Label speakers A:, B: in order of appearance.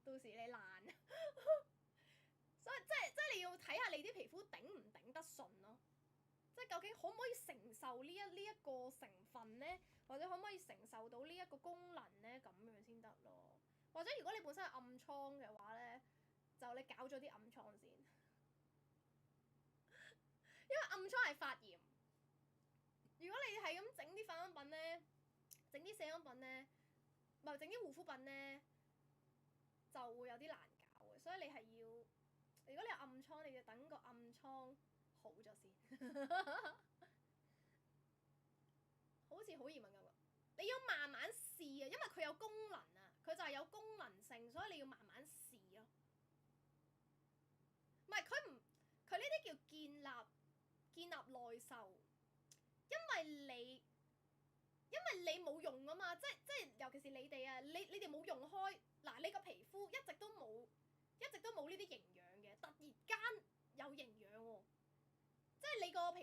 A: 到時你爛。所以即係你要睇下你啲皮膚頂唔頂得順咯，即係究竟可唔可以承受呢一個成分咧，或者可唔可以承受到呢一個功能咧，咁樣先得咯。或者如果你本身係暗瘡嘅話咧，就你搞咗啲暗瘡先，因為暗瘡係發炎。如果你係咁整啲化妝品咧，整啲卸妝品咧，唔係整啲護膚品咧，就會有啲難搞嘅。所以你係要，如果你有暗瘡，你要等個暗瘡好咗先。好似好嚴敏咁喎，你要慢慢試啊，因為佢有功能啊，佢就係有功能性，所以你要慢慢試咯。唔係佢唔，佢呢啲叫建立內秀，因為你冇用啊嘛，即係尤其是你哋啊，你哋冇用開，嗱你個皮膚一直都冇呢啲營養嘅，突然間有營養喎，即係你個皮